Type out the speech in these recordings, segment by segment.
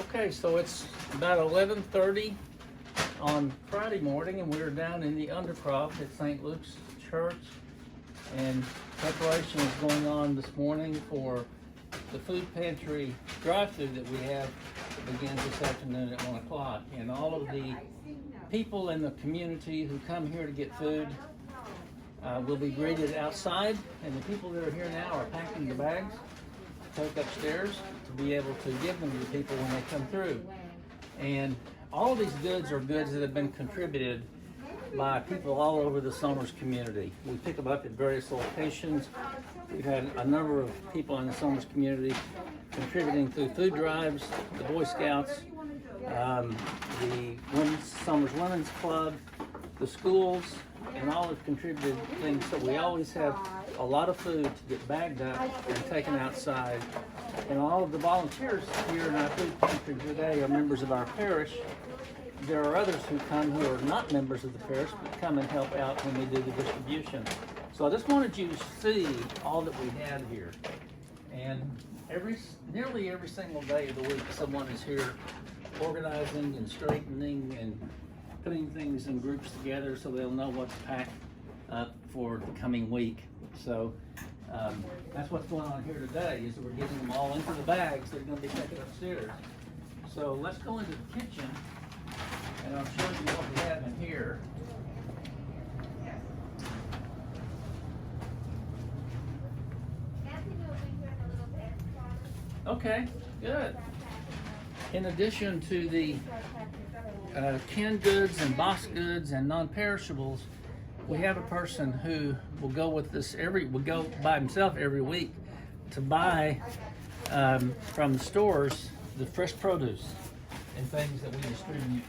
Okay, so it's about 11:30 on Friday morning, and we're down in the Undercroft at St. Luke's Church, and preparation is going on this morning for the Food Pantry drive-thru that we have begins this afternoon at 1 o'clock. And all of the people in the community who come here to get food will be greeted outside, and the people that are here now are packing the bags to take upstairs to be able to give them to the people when they come through. And all of these goods are goods that have been contributed by people all over the Somers community. We pick them up at various locations. We've had a number of people in the Somers community contributing through food drives, the Boy Scouts, the Somers Women's Club, the schools, and all have contributed things. So we always have a lot of food to get bagged up and taken outside. And all of the volunteers here in our food pantry today are members of our parish. There are others who come who are not members of the parish, but come and help out when we do the distribution. So I just wanted you to see all that we have here. And nearly every single day of the week, someone is here organizing and straightening and putting things in groups together so they'll know what to pack up for the coming week. So that's what's going on here today, is that we're getting them all into the bags that are going to be taken upstairs. So let's go into the kitchen and I'll show you what we have in here. Okay, good. In addition to the canned goods and box goods and non-perishables, we have a person who will go with us will go by himself every week to buy from the stores the fresh produce and things that we distribute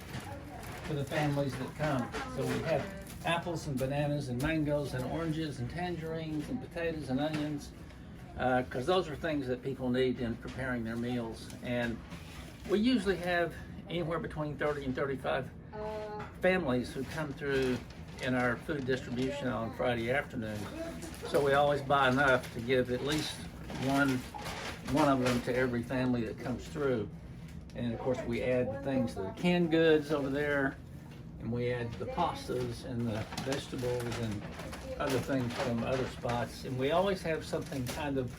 to the families that come. So we have apples and bananas and mangoes and oranges and tangerines and potatoes and onions, because those are things that people need in preparing their meals. And we usually have anywhere between 30 and 35 families who come through in our food distribution on Friday afternoon. So we always buy enough to give at least one of them to every family that comes through. And of course we add things to the canned goods over there, and we add the pastas and the vegetables and other things from other spots. And we always have something kind of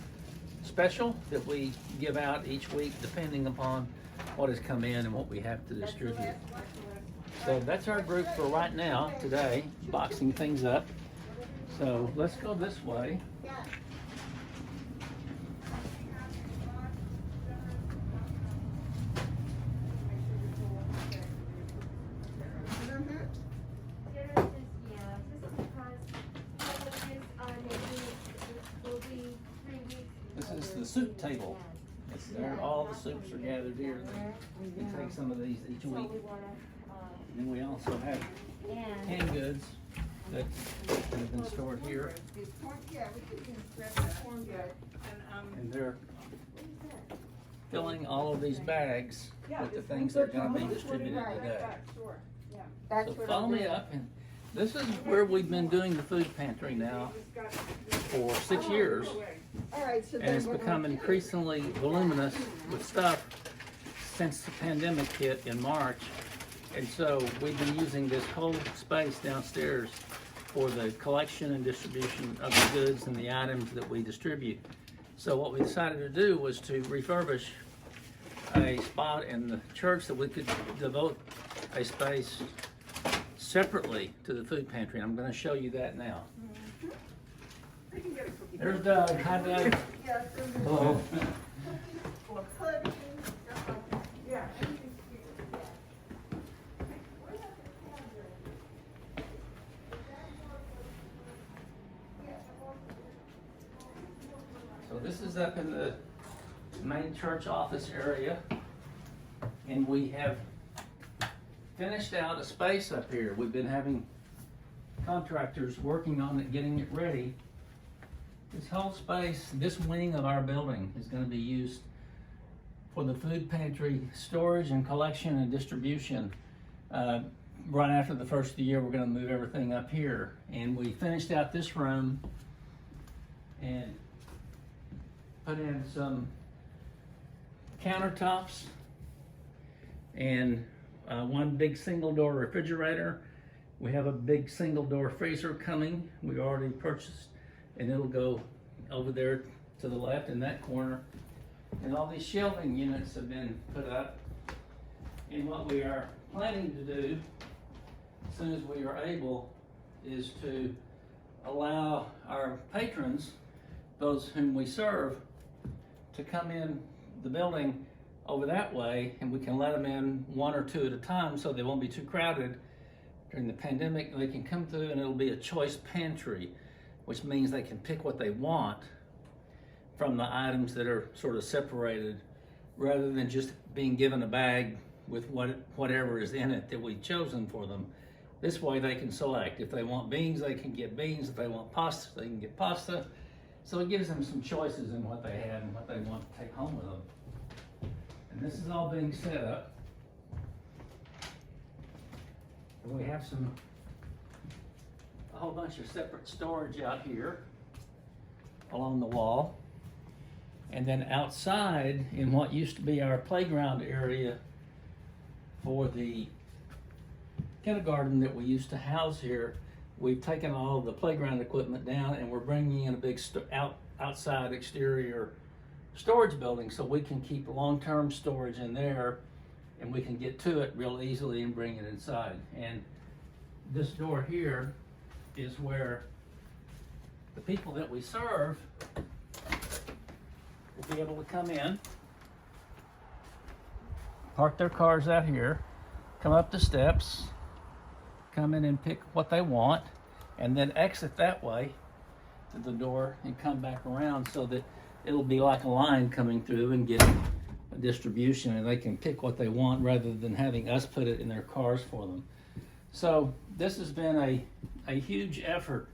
special that we give out each week depending upon what has come in and what we have to distribute. So that's our group for right now, today, boxing things up. So let's go this way. This is the soup table. It's there. All the soups are gathered here. We take some of these each week. And then we also have canned goods that have been stored here. And they're filling all of these bags with the things that are going to be distributed today. So follow me up. And this is where we've been doing the food pantry now for 6 years. And it's become increasingly voluminous with stuff since the pandemic hit in March. And so we've been using this whole space downstairs for the collection and distribution of the goods and the items that we distribute. So what we decided to do was to refurbish a spot in the church that we could devote a space separately to the food pantry. I'm going to show you that now. There's Doug. Hi, Doug. Hello. So this is up in the main church office area, and we have finished out a space up here. We've been having contractors working on it, getting it ready. This whole space, this wing of our building, is going to be used for the food pantry storage and collection and distribution. Right after the first of the year, we're going to move everything up here. And we finished out this room and put in some countertops and one big single door refrigerator. We have a big single door freezer coming. We already purchased, and it'll go over there to the left in that corner. And all these shelving units have been put up. And what we are planning to do, as soon as we are able, is to allow our patrons, those whom we serve, to come in the building over that way, and we can let them in one or two at a time so they won't be too crowded. During the pandemic, they can come through and it'll be a choice pantry, which means they can pick what they want from the items that are sort of separated, rather than just being given a bag with whatever is in it that we've chosen for them. This way they can select. If they want beans, they can get beans. If they want pasta, they can get pasta. So it gives them some choices in what they have and what they want to take home with them. And this is all being set up. And we have a whole bunch of separate storage out here along the wall. And then outside, in what used to be our playground area for the kindergarten that we used to house here, we've taken all of the playground equipment down and we're bringing in a big outside exterior storage building so we can keep long-term storage in there, and we can get to it real easily and bring it inside. And this door here is where the people that we serve will be able to come in, park their cars out here, come up the steps, come in and pick what they want, and then exit that way to the door and come back around, so that it'll be like a line coming through and getting a distribution, and they can pick what they want rather than having us put it in their cars for them. So this has been a huge effort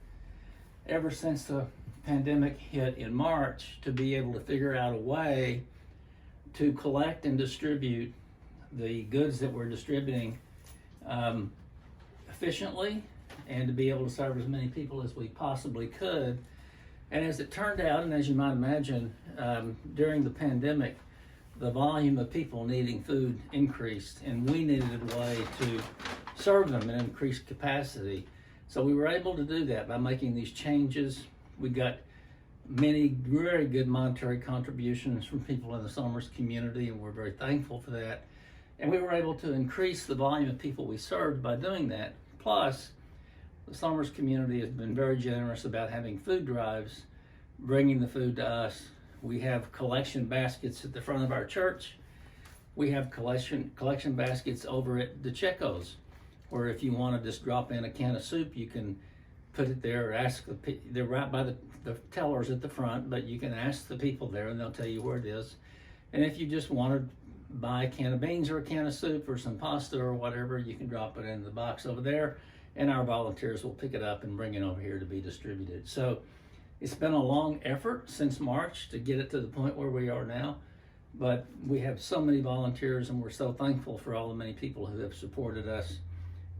ever since the pandemic hit in March, to be able to figure out a way to collect and distribute the goods that we're distributing efficiently, and to be able to serve as many people as we possibly could. And as it turned out, and as you might imagine, during the pandemic, the volume of people needing food increased, and we needed a way to serve them and increase capacity. So we were able to do that by making these changes. We got many very good monetary contributions from people in the Somers community, and we're very thankful for that. And we were able to increase the volume of people we served by doing that. Plus, the Somers community has been very generous about having food drives, bringing the food to us. We have collection baskets at the front of our church. We have collection baskets over at the Checos, where if you want to just drop in a can of soup, you can put it there, or ask they're right by the tellers at the front, but you can ask the people there and they'll tell you where it is. And if you just want to buy a can of beans or a can of soup or some pasta or whatever, you can drop it in the box over there, and our volunteers will pick it up and bring it over here to be distributed. So it's been a long effort since March to get it to the point where we are now, but we have so many volunteers, and we're so thankful for all the many people who have supported us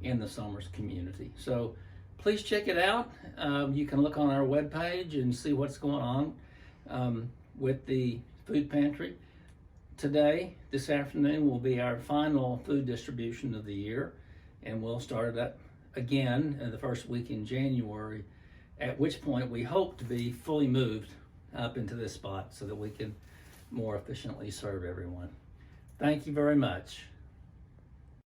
in the Somers community. So please check it out. You can look on our webpage and see what's going on with the Food Pantry. Today, this afternoon, will be our final food distribution of the year, and we'll start it up again in the first week in January, at which point we hope to be fully moved up into this spot so that we can more efficiently serve everyone. Thank you very much.